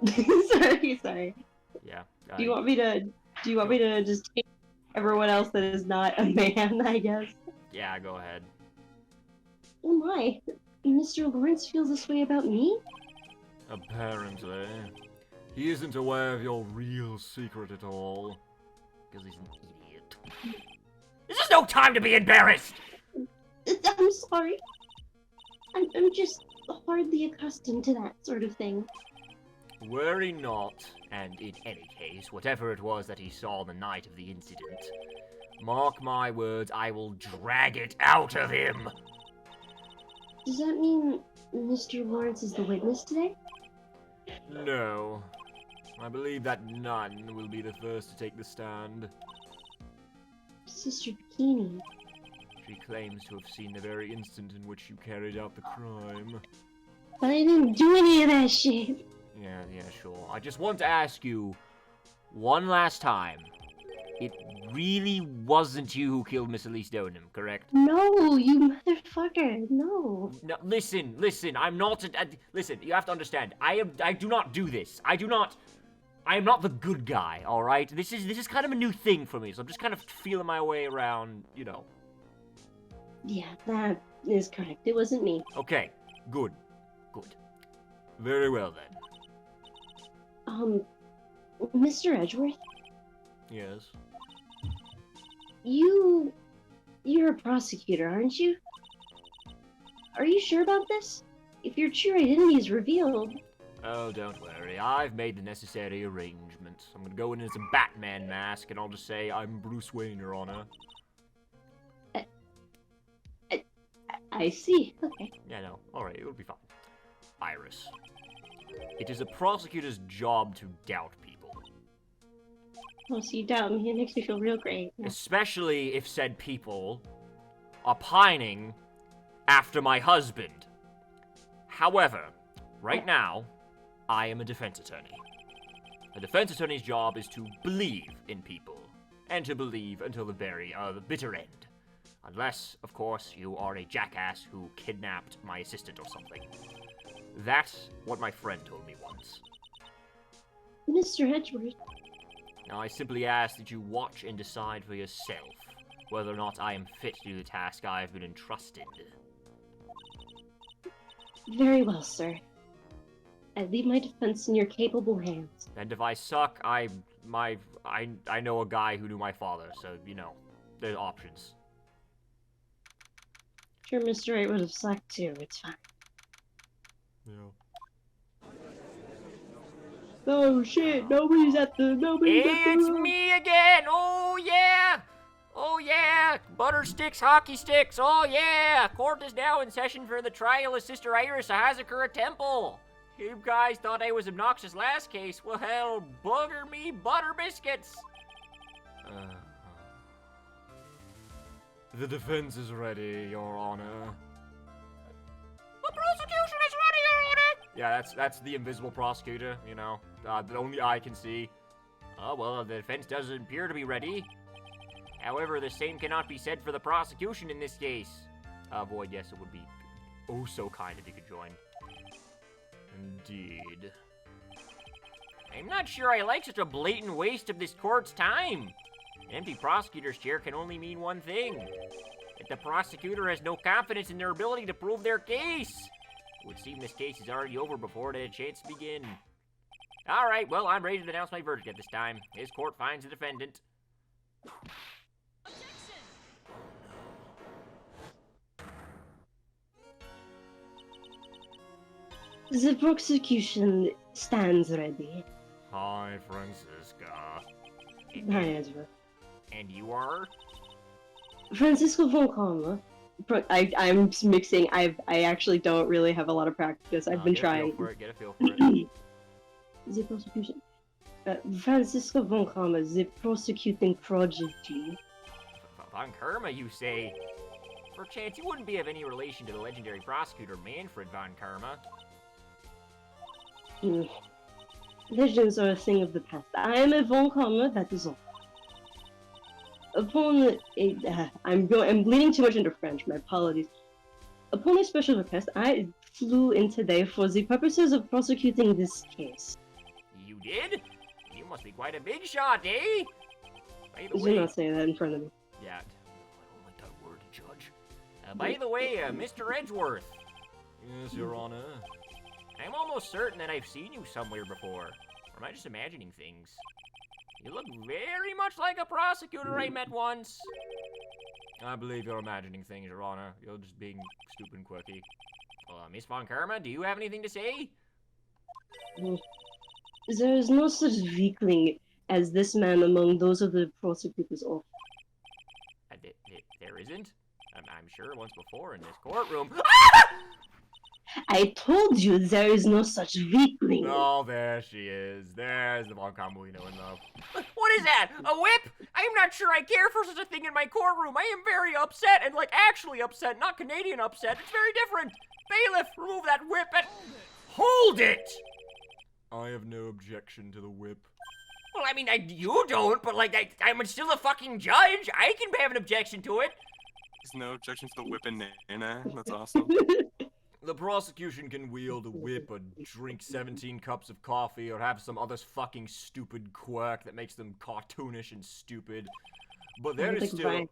Sorry. Yeah. Do you want me to just take everyone else that is not a man, I guess? Yeah, go ahead. Oh my, Mr. Lawrence feels this way about me? Apparently. He isn't aware of your real secret at all. Because he's an idiot. This is no time to be embarrassed! I'm sorry. I'm just hardly accustomed to that sort of thing. Worry not, and in any case, whatever it was that he saw the night of the incident, mark my words, I will drag it out of him! Does that mean Mr. Lawrence is the witness today? No. I believe that none will be the first to take the stand. Sister Bikini. She claims to have seen the very instant in which you carried out the crime. But I didn't do any of that shit. Yeah, sure. I just want to ask you one last time. It really wasn't you who killed Miss Elise Donham, correct? No, you motherfucker, no. No, listen, I'm not listen, you have to understand. I do not do this. I am not the good guy, alright? This is kind of a new thing for me, so I'm just kind of feeling my way around, you know. Yeah, that is correct. It wasn't me. Okay, good. Very well then. Mr. Edgeworth? Yes? You're a prosecutor, aren't you? Are you sure about this? If your true identity is revealed... Oh, don't worry. I've made the necessary arrangements. I'm gonna go in as a Batman mask, and I'll just say I'm Bruce Wayne, Your Honor. I see. Okay. Yeah, no. Alright, it'll be fine. Iris. It is a prosecutor's job to doubt people. Oh, so you doubt me. It makes me feel real great. Yeah. Especially if said people are pining after my husband. However, right now, I am a defense attorney. A defense attorney's job is to believe in people, and to believe until the very bitter end. Unless, of course, you are a jackass who kidnapped my assistant or something. That's what my friend told me once. Mr. Edgeworth. Now, I simply ask that you watch and decide for yourself whether or not I am fit to do the task I have been entrusted. Very well, sir. I leave my defense in your capable hands. And if I suck, I know a guy who knew my father, so, you know, there's options. Sure, Mr. Wright would have sucked too. It's fine. Yeah. Oh shit! Nobody's at the It's me again! Oh yeah! Oh yeah! Butter sticks, hockey sticks! Oh yeah! Court is now in session for the trial of Sister Iris of Hazakura Temple! You guys thought I was obnoxious last case. Well, bugger me butter biscuits! The defense is ready, Your Honor. The prosecution is ready, Your Honor! Yeah, that's the invisible prosecutor, you know, that only I can see. Oh, well, the defense doesn't appear to be ready. However, the same cannot be said for the prosecution in this case. Void, yes, it would be oh so kind if you could join. Indeed. I'm not sure I like such a blatant waste of this court's time. An empty prosecutor's chair can only mean one thing. That the prosecutor has no confidence in their ability to prove their case. It would seem this case is already over before it had a chance to begin. Alright, well, I'm ready to announce my verdict at this time. This court finds the defendant. The prosecution stands ready. Hi, Francisca. Hi, Ezra. And you are? Francisco von Calma. I'm mixing. I actually don't really have a lot of practice. I've been trying. Get a feel for it. The prosecution. Francisco von Calma, the prosecuting prodigy. Von Karma, you say? Perchance you wouldn't be of any relation to the legendary prosecutor Manfred von Karma. Legends are a thing of the past. I am a von Karma, that is all. Upon I'm bleeding too much into French, my apologies. Upon a special request, I flew in today for the purposes of prosecuting this case. did? You must be quite a big shot, eh? By the Do way... not say that in front of me. Yeah, I don't like that word, Judge. By the way, Mr. Edgeworth. Yes, Your Honor. I'm almost certain that I've seen you somewhere before. Or am I just imagining things? You look very much like a prosecutor I met once. I believe you're imagining things, Your Honor. You're just being stupid and quirky. Miss Von Karma, do you have anything to say? There is no such weakling as this man among those of the prosecutor's office. There isn't? I'm sure once before in this courtroom. I told you there is no such weakling. Oh, there she is. There's the Von Karma we know and love. What is that? A whip? I'm not sure I care for such a thing in my courtroom. I am very upset, and like actually upset, not Canadian upset. It's very different. Bailiff, remove that whip and... Hold it! I have no objection to the whip. Well, I mean, you don't, but like, I'm still a fucking judge. I can have an objection to it. There's no objection to the whip and Nana. That's awesome. The prosecution can wield a whip or drink 17 cups of coffee or have some other fucking stupid quirk that makes them cartoonish and stupid. But there is still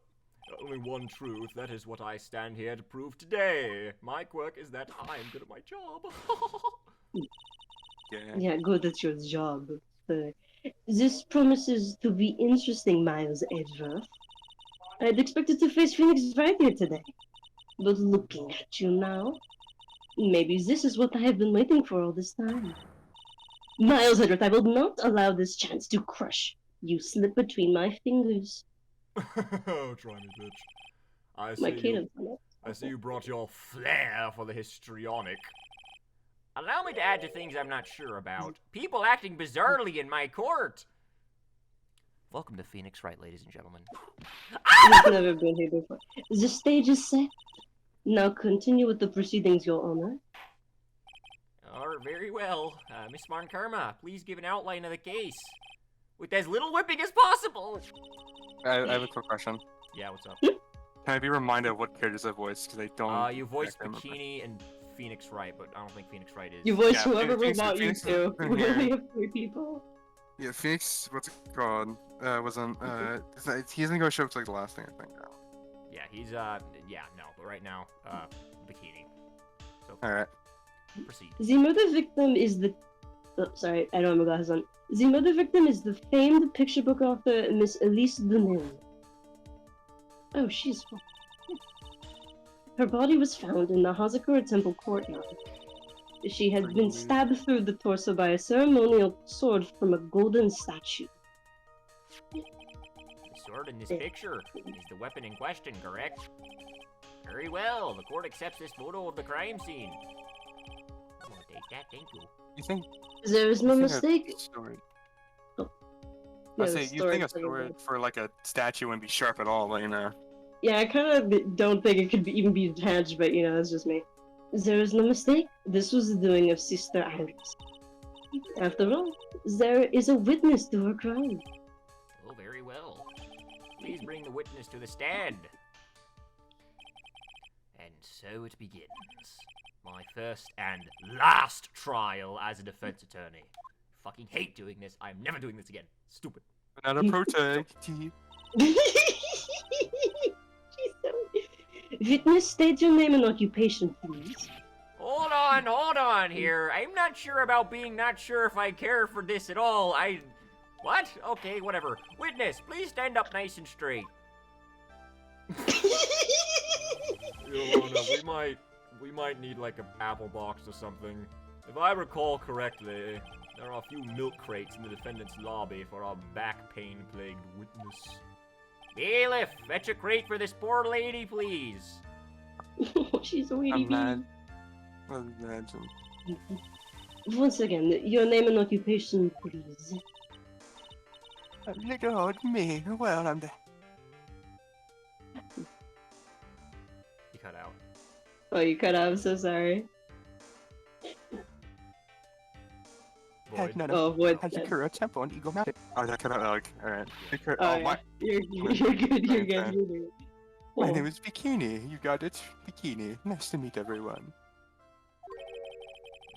only one truth. That is what I stand here to prove today. My quirk is that I'm good at my job. Yeah, good at your job. This promises to be interesting, Miles Edgeworth. I'd expected to face Phoenix Wright here today. But looking at you now, maybe this is what I have been waiting for all this time. Miles Edgeworth, I will not allow this chance to crush you slip between my fingers. Oh, try me, bitch. I see you brought your flair for the histrionic. Allow me to add to things I'm not sure about. People acting bizarrely in my court. Welcome to Phoenix Wright, ladies and gentlemen. I've never been here before. The stage is set. Now continue with the proceedings, Your Honor. Very well. Miss Von Karma, please give an outline of the case. With as little whipping as possible. I have a quick question. Yeah, what's up? Can I be reminded of what characters I voiced? Because I don't... You voiced Bikini and Phoenix Wright, but I don't think Phoenix Wright is. You voiced whoever Phoenix, we want you Phoenix, to. We yeah. only have 3 people. Yeah, Phoenix, what's it called? Was on, he isn't gonna show up to like the last thing, I think. Yeah, he's, but right now, Bikini. So, Alright. Proceed. The murder victim is the... Oh, sorry, I don't have my glasses on. The murder victim is the famed picture book author, Miss Elise Dunhill. Oh, she's... Her body was found in the Hazakura Temple courtyard. She had been stabbed through the torso by a ceremonial sword from a golden statue. The sword in this picture is the weapon in question, correct? Very well, the court accepts this photo of the crime scene. I'm gonna take that, thank you. You think... There is no mistake. Oh. Yeah, I say, you think a sword for like a statue wouldn't be sharp at all, but you know. Yeah, I kind of don't think it could even be detached, but you know, that's just me. There is no mistake. This was the doing of Sister Iris. After all, there is a witness to her crime. Oh, very well. Please bring the witness to the stand. And so it begins. My first and last trial as a defense attorney. Fucking hate doing this. I'm never doing this again. Stupid. Another protect. Witness, state your name and occupation, please. Hold on here. I'm not sure about being not sure if I care for this at all. What? Okay, whatever. Witness, please stand up nice and straight. Your Honor, we might need like a apple box or something. If I recall correctly, there are a few milk crates in the defendant's lobby for our back pain-plagued witness. Bailiff, fetch a crate for this poor lady, please. She's a weedy bee. Imagine. Once again, your name and occupation, please. Look at me. Well, I'm the... You cut out. Oh, you cut out. I'm so sorry. Void. Oh, Void. Hazakura Temple and Eagle Mountain. Oh, that cut out. Alright. Oh, yeah. You're good. You're good. My name is Bikini. You got it? Bikini. Nice to meet everyone.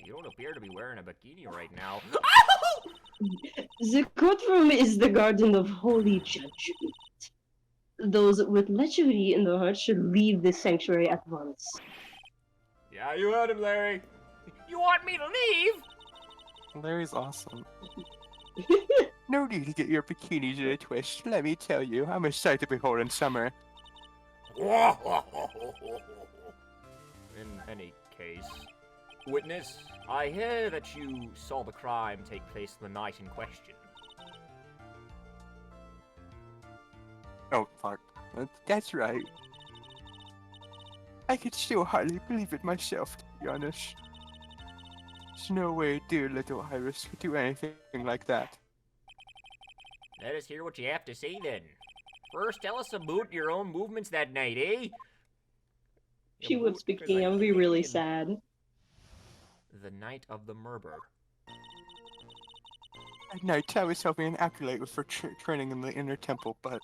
You don't appear to be wearing a bikini right now. The courtroom is the garden of holy judgment. Those with lechery in their hearts should leave this sanctuary at once. Yeah, you heard him, Larry. You want me to leave? Larry's awesome. No need to get your bikinis in a twist. Let me tell you, I'm a sight to behold in summer. In any case, witness, I hear that you saw the crime take place the night in question. Oh, fuck. That's right. I could still hardly believe it myself, to be honest. There's no way dear little Iris could do anything like that. Let us hear what you have to say then. First, tell us about your own movements that night, eh? She You would moved speak for king. the I would be really king sad. The night of the murder. At night, I was helping an acolyte for training in the inner temple, but...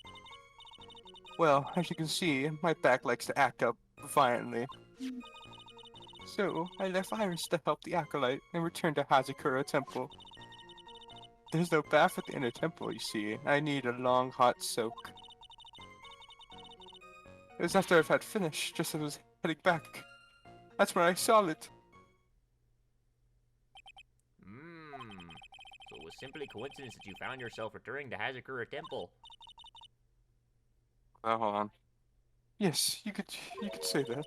Well, as you can see, my back likes to act up violently. So, I left Iris to help the acolyte and returned to Hazakura Temple. There's no bath at the inner temple, you see. I need a long, hot soak. It was after I've had finished, just as I was heading back. That's when I saw it. So it was simply coincidence that you found yourself returning to Hazakura Temple. Hold on. Yes, you could say that.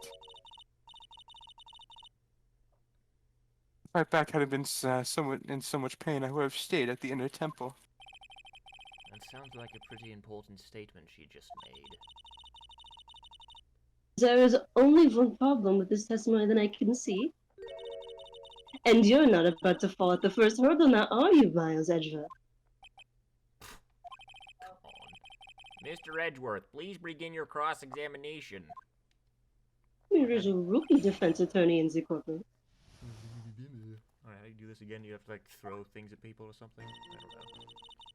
If my back hadn't been somewhat in so much pain, I would have stayed at the inner temple. That sounds like a pretty important statement she just made. There is only one problem with this testimony that I can see. And you're not about to fall at the first hurdle now, are you, Miles Edgeworth? Come on. Mr. Edgeworth, please begin your cross-examination. There's a rookie defense attorney in the courtroom. Alright, how do you do this again? You have to, like, throw things at people or something?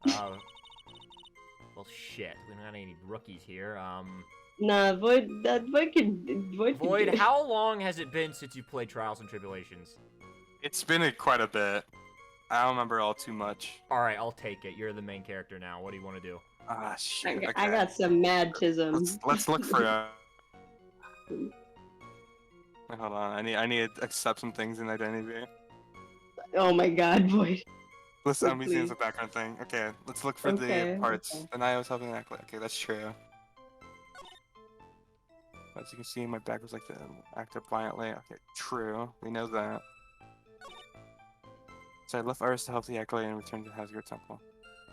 I don't know. Well, shit. We don't have any rookies here. Nah, Void can Void, do it. how long has it been since you played Trials and Tribulations? It's been quite a bit. I don't remember all too much. Alright, I'll take it. You're the main character now. What do you want to do? Ah, shit. Okay. I got some madtism. Let's look for Hold on. I need to accept some things in identity. Oh my god, Void. Listen, Oh, I'm using it as please. a background thing. Okay, let's look for Okay, the parts. okay. And I was helping that. Okay, that's true. As you can see, my back was like to act up violently. Okay, true. We know that. So I left Iris to help the acolyte and returned to Hazakura Temple.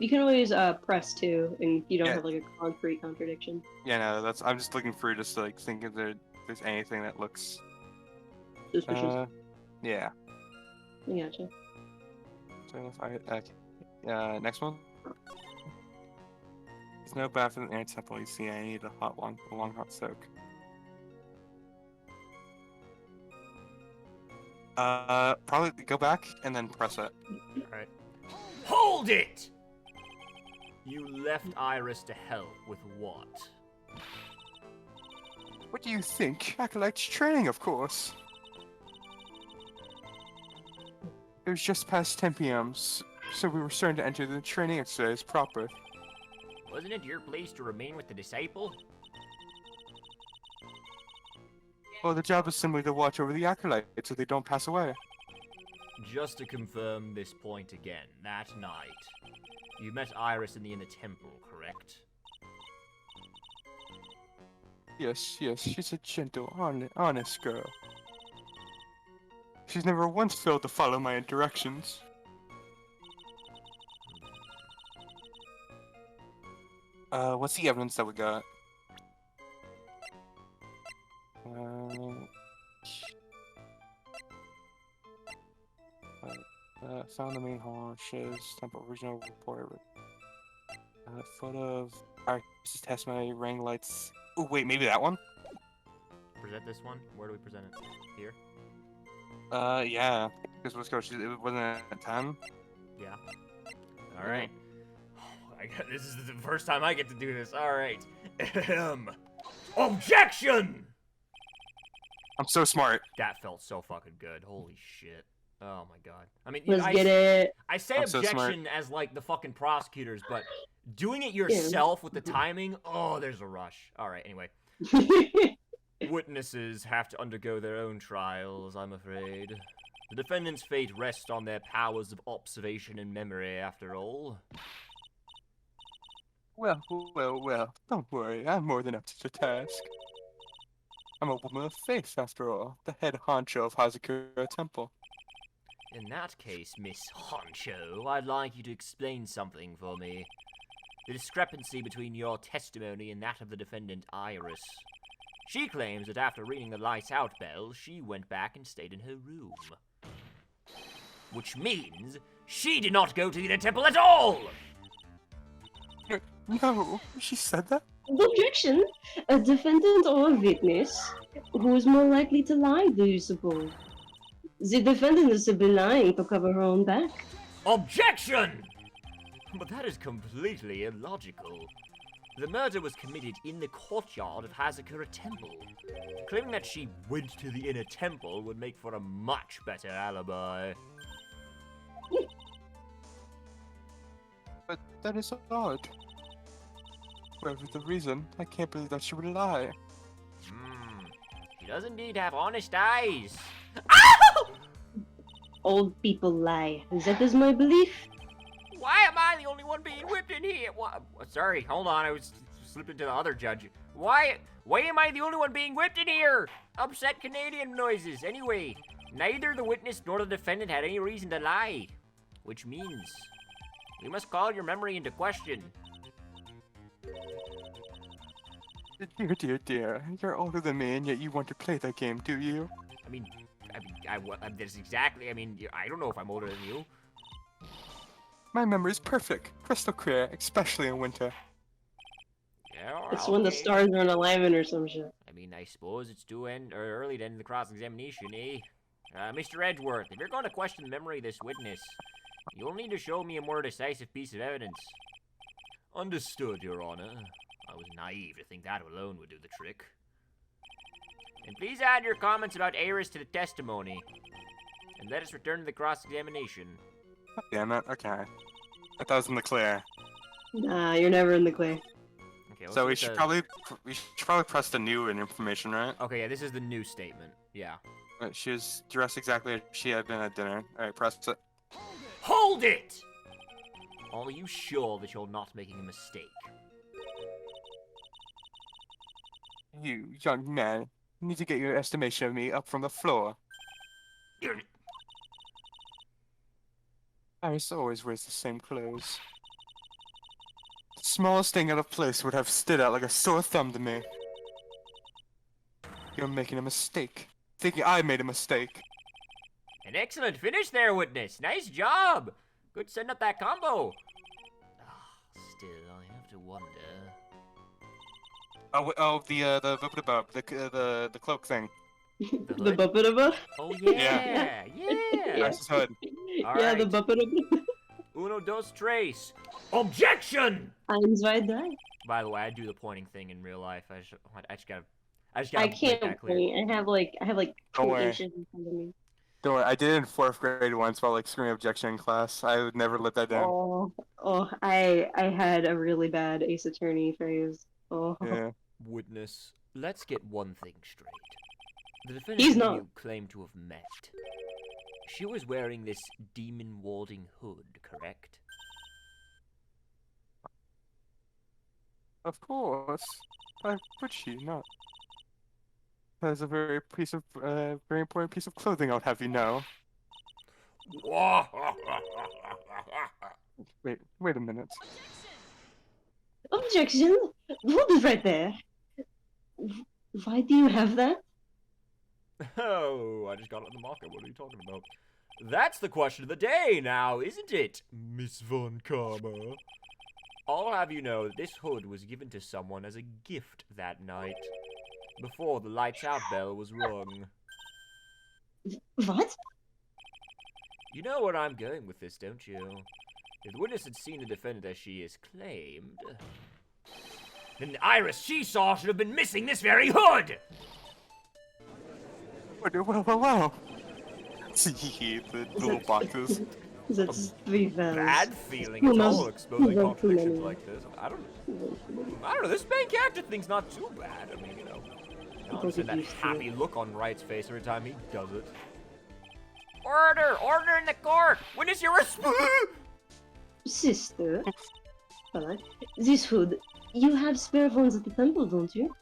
You can always press too, and you don't Yeah. have like a concrete contradiction. Yeah, no, that's. I'm just looking through just to like think if there's anything that looks. Suspicious. Yeah. I gotcha. So if I next one. There's no bath in the inner temple. You see, I need a long hot soak. Probably go back and then press it. Alright. Hold it! You left Iris to help with what? What do you think? Acolyte's training, of course. It was just past 10 p.m., so we were starting to enter the training exercise proper. Wasn't it your place to remain with the disciple? Well, the job is simply to watch over the acolyte so they don't pass away. Just to confirm this point again, that night, you met Iris in the inner temple, correct? Yes, she's a gentle, honest girl. She's never once failed to follow my directions. What's the evidence that we got? Found the main hall, shows temple original report with photo of Iris' testimony, ring lights. Oh wait, maybe that one? Present this one? Where do we present it? Here? Yeah. Because let's go. It wasn't at 10. Yeah. Alright. This is the first time I get to do this. Alright. Objection! I'm so smart. That felt so fucking good. Holy shit. Oh my god. I mean, Let's get it. I say I'm so objection as like the fucking prosecutors, but doing it yourself with the timing, oh, there's a rush. Alright, anyway. Witnesses have to undergo their own trials, I'm afraid. The defendant's fate rests on their powers of observation and memory, after all. Well, don't worry, I'm more than up to the task. I'm a woman of faith, after all, the head honcho of Hazakura Temple. In that case, Miss Honcho, I'd like you to explain something for me. The discrepancy between your testimony and that of the defendant, Iris. She claims that after ringing the lights out bell, she went back and stayed in her room. Which means she did not go to the inner temple at all! No, she said that? Objection! A defendant or a witness? Who is more likely to lie, do you suppose? The defendant is simply lying to cover her own back. Objection! But that is completely illogical. The murder was committed in the courtyard of Hazakura Temple. Claiming that she went to the inner temple would make for a much better alibi. But that is odd. Whatever the reason, I can't believe that she would lie. She does indeed have honest eyes. Old people lie. That is my belief. Why am I the only one being whipped in here? Sorry, hold on, I was slipping to the other judge. Why am I the only one being whipped in here? Upset Canadian noises. Anyway, neither the witness nor the defendant had any reason to lie. Which means, we must call your memory into question. Dear. You're older than me, and yet you want to play that game, do you? That's exactly, I don't know if I'm older than you. My memory is perfect, crystal clear, especially in winter. Yeah, It's when the stars are in alignment or some shit. I suppose it's early to end the cross-examination, eh? Mr. Edgeworth, if you're going to question the memory of this witness, you'll need to show me a more decisive piece of evidence. Understood, Your Honor. I was naive to think that alone would do the trick. And please add your comments about Iris to the testimony. And let us return to the cross-examination. Damn it, okay. I thought I was in the clear. Nah, you're never in the clear. Okay, So we should probably press the new information, right? Okay, yeah, this is the new statement. Yeah. She was dressed exactly as she had been at dinner. Alright, press it. Hold it! Are you sure that you're not making a mistake? You, young man, need to get your estimation of me up from the floor. Iris always wears the same clothes. The smallest thing out of place would have stood out like a sore thumb to me. You're making a mistake. Thinking I made a mistake. An excellent finish there, witness. Nice job. Good setting up that combo. Still, I have to wonder. The cloak thing. The Buppet. Oh yeah, Iris's hood. All Yeah, right. the Buppet. Uno, dos, tres. Objection! Eins, zwei, drei. By the way, I do the pointing thing in real life. I just gotta I make can't that clear. wait. I have like Don't 2 worry. inches in front of me. Don't worry, I did it in 4th grade once while screaming objection in class. I would never let that down. I had a really bad Ace Attorney phase. Oh. Yeah. Witness, let's get one thing straight. The defendant He's who not. you claim to have met, she was wearing this demon-warding hood, correct? Of course. Why would she not? That is a very important piece of clothing, I'll have you know. Wait a minute. Objection! Hold it right there. Why do you have that? Oh, I just got it on the marker. What are you talking about? That's the question of the day now, isn't it, Miss Von Karma? I'll have you know that this hood was given to someone as a gift that night, before the lights out bell was rung. What? You know where I'm going with this, don't you? If the witness had seen the defendant as she is claimed, then the Iris she saw should have been missing this very hood! Wow. The little boxes. That's 3 vows. Bad feeling. Who It's knows? all exposing Who wrote too contradictions many? like this. I don't know. This main character thing's not too bad. I mean, you know. I don't see that happy look on Wright's face every time he does it. Order! Order in the court! Witness your Sister, alright. This hood, you have spare phones at the temple, don't you?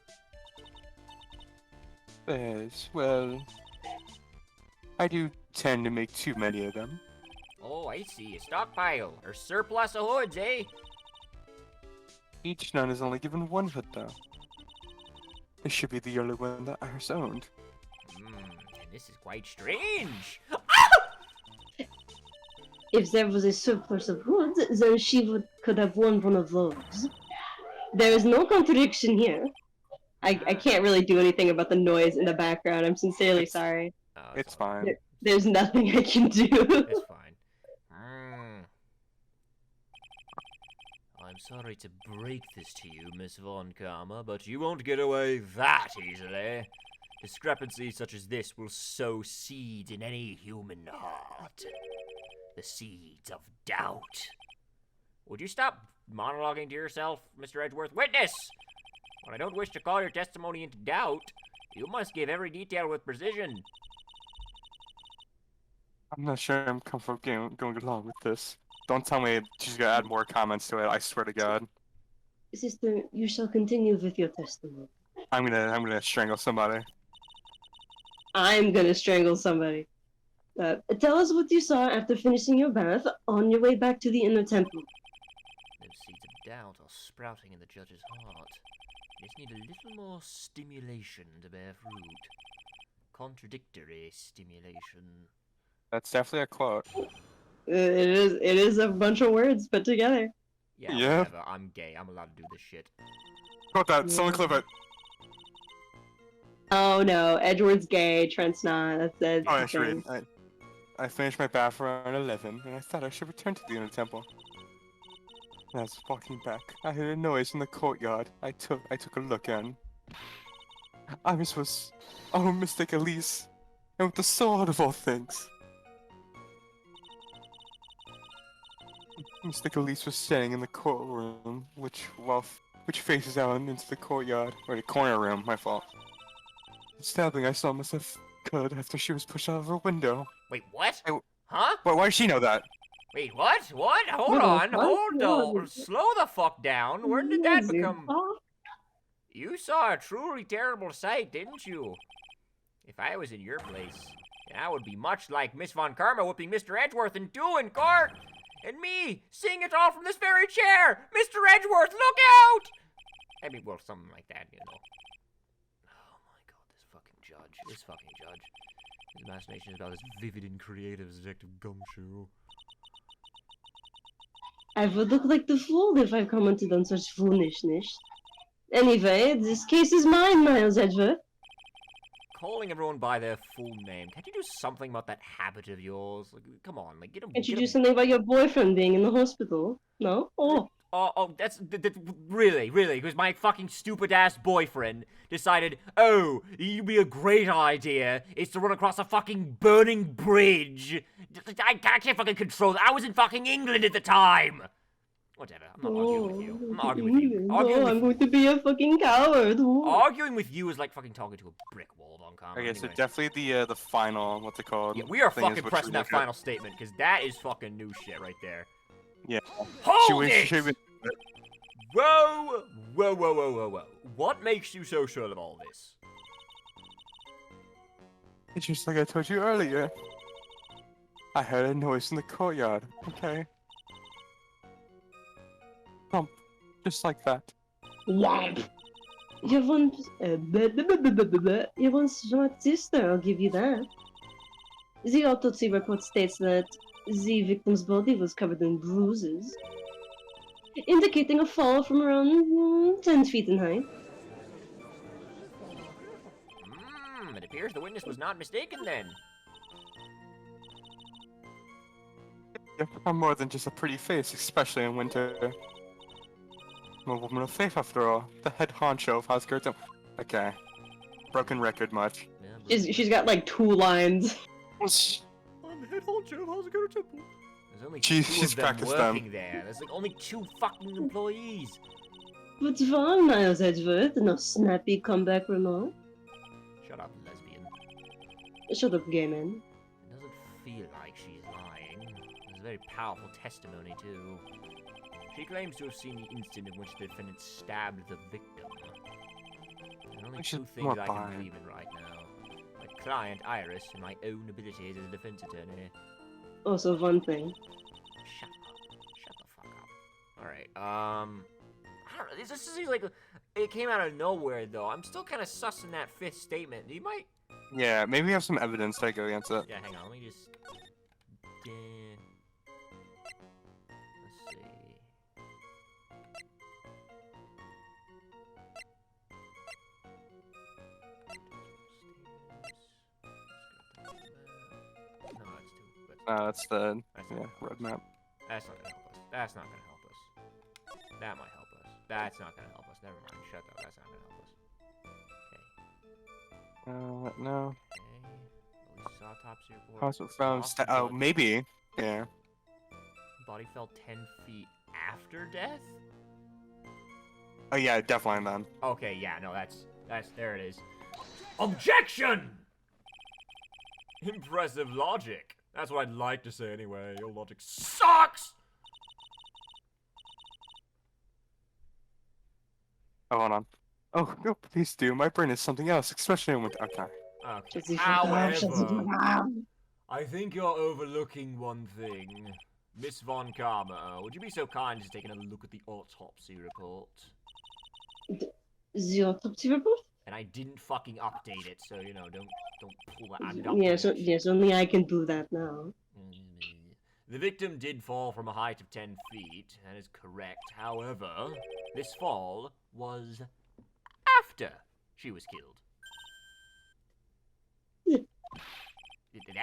Yes, well, I do tend to make too many of them. Oh, I see. A stockpile. Or surplus of hoods, eh? Each nun is only given one hood, though. This should be the only one that ours owned. And this is quite strange. If there was a surplus of hoods, then she could have worn one of those. There is no contradiction here. I can't really do anything about the noise in the background. I'm sincerely sorry. Oh, It's fine. There's nothing I can do. It's fine. I'm sorry to break this to you, Miss Von Karma, but you won't get away that easily. Discrepancies such as this will sow seeds in any human heart. The seeds of doubt. Would you stop monologuing to yourself, Mr. Edgeworth? Witness! When I don't wish to call your testimony into doubt, you must give every detail with precision. I'm not sure I'm comfortable going along with this. Don't tell me she's gonna add more comments to it, I swear to God. Sister, you shall continue with your testimony. I'm gonna strangle somebody. I'm gonna strangle somebody. Tell us what you saw after finishing your bath on your way back to the inner temple. Those seeds of doubt are sprouting in the judge's heart. Just need a little more stimulation to bear fruit. Contradictory stimulation. That's definitely a quote. It is a bunch of words put together. Yeah, whatever. I'm gay. I'm allowed to do this shit. Quote that. Someone clip it. Oh no, Edward's gay, Trent's not. That's Oh, that's right. I finished my bath around 11, and I thought I should return to the inner temple. As I was walking back, I heard a noise in the courtyard. I took a look in. I was Mystic Elise, and with the sword of all things. Mystic Elise was standing in the courtroom, which faces out into the courtyard, or the corner room. My fault. The stabbing I saw must have occurred after she was pushed out of her window. Wait, what? I- Huh? But why does she know that? Wait, what? What? Hold No, on, what? hold No. on. Slow the fuck down. Where did that Easy. become? You saw a truly terrible sight, didn't you? If I was in your place, then I would be much like Miss Von Karma whooping Mr. Edgeworth in two in court. And me, seeing it all from this very chair. Mr. Edgeworth, look out! I mean, well, something like that, you know. Oh my god, this fucking judge. His imagination is about as vivid and creative as Detective Gumshoe. I would look like the fool if I commented on such foolishness. Anyway, this case is mine, Miles Edgeworth. Calling everyone by their full name. Can't you do something about that habit of yours? Like, come on, like, get him. Can't you do something about your boyfriend being in the hospital? No? Oh. That's really, because my fucking stupid-ass boyfriend decided, oh, it'd be a great idea is to run across a fucking burning bridge. I can't fucking control that. I was in fucking England at the time. Whatever, I'm not arguing with you. I'm not arguing with you. I'm going to be a fucking coward. Arguing with you is like fucking talking to a brick wall, Von Karma. Okay, so anyway. definitely the final, what's it called? Yeah, we are thing is fucking what pressing you that look at. final statement, because that is fucking new shit right there. Yeah. Hold She it! was- Whoa. What makes you so sure of all this? It's just like I told you earlier. I heard a noise in the courtyard, okay? Bump. Just like that. Womp. You're one smart sister, I'll give you that. The autopsy report states that the victim's body was covered in bruises, indicating a fall from around 10 feet in height. It appears the witness was not mistaken then. Yep, I'm more than just a pretty face, especially in winter. I'm a woman of faith, after all. The head honcho of Hazakura Temple. Okay. Broken record much. Yeah, She's got like 2 lines. culture of Hazakura Temple. There's only She's two of them practiced working them. there. There's like only 2 fucking employees. What's wrong, Miles Edgeworth? No snappy comeback remark? Shut up, lesbian. Shut up, gay man. It doesn't feel like she's lying. There's a very powerful testimony, too. She claims to have seen the instant in which the defendant stabbed the victim. There are only We 2 should things more I can buy. believe in right now. My client, Iris, and my own abilities as a defense attorney. Also, one thing. Shut up. Shut the fuck up. Alright, I don't know. This seems like it came out of nowhere, though. I'm still kind of sussing that 5th statement. You might... Yeah, maybe we have some evidence that go against it. Yeah, hang on. Let me just... Let's see. No, that's too... That's That's the not gonna help us. roadmap. That's not gonna help us. That's not gonna help us. That might help us. That's not gonna help us. Never mind. Shut up. That's not gonna help us. No. Okay. Police autopsy report. Also found. Lost Oh, blood. maybe. Yeah. Body fell 10 feet after death? Oh yeah, definitely then. Okay, yeah, no, that's there it is. Objection! Impressive logic. That's what I'd like to say anyway. Your logic sucks! Oh, hold on. Oh no, please do. My brain is something else, especially when. Okay. Okay, however, I think you're overlooking one thing. Miss Von Karma, would you be so kind as to take another look at the autopsy report? The autopsy report? And I didn't fucking update it, so you know, don't pull that. I'm not Yes, only I can do that now. The victim did fall from a height of 10 feet. That is correct. However, this fall was after she was killed.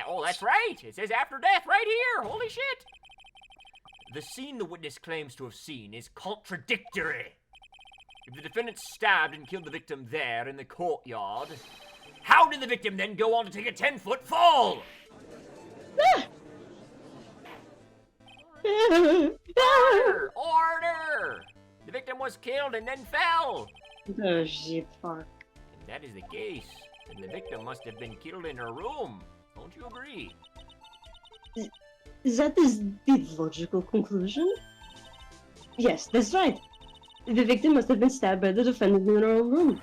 Oh, that's right! It says after death right here! Holy shit! The scene the witness claims to have seen is contradictory. If the defendant stabbed and killed the victim there in the courtyard, how did the victim then go on to take a 10-foot fall? Order! Order! The victim was killed and then fell. Oh shit, fuck. If that is the case, then the victim must have been killed in her room. Don't you agree? That is the logical conclusion? Yes, that's right. The victim must have been stabbed by the defendant in her own room.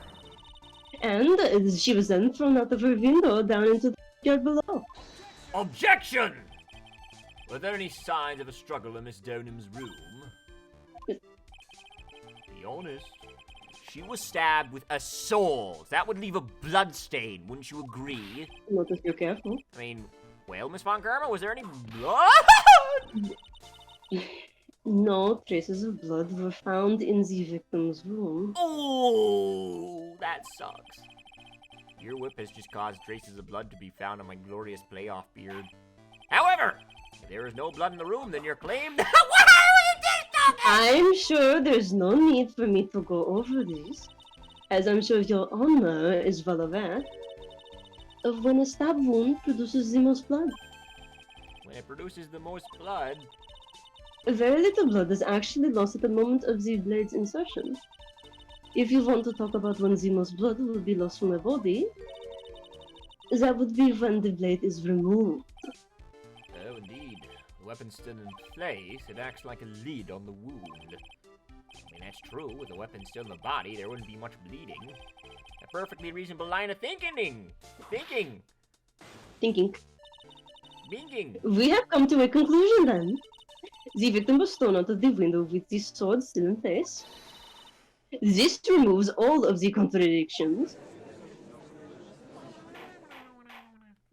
And she was then thrown out of her window down into the yard below. Objection! Were there any signs of a struggle in Miss Donham's room? Be honest. She was stabbed with a sword. That would leave a blood stain, wouldn't you agree? Not if you're careful. I mean, well, Miss Von Karma, was there any blood? No traces of blood were found in the victim's room. Oh, that sucks. Your whip has just caused traces of blood to be found on my glorious playoff beard. However, if there is no blood in the room, then your claim... I'm sure there's no need for me to go over this, as I'm sure your honor is well aware of when a stab wound produces the most blood. When it produces the most blood... Very little blood is actually lost at the moment of the blade's insertion. If you want to talk about when the most blood will be lost from a body, that would be when the blade is removed. Oh, indeed. The weapon's still in place. It acts like a lid on the wound. I mean, that's true. With the weapon still in the body, there wouldn't be much bleeding. A perfectly reasonable line of thinking. Thinking. We have come to a conclusion then. The victim was thrown out of the window with the sword still in place. This removes all of the contradictions.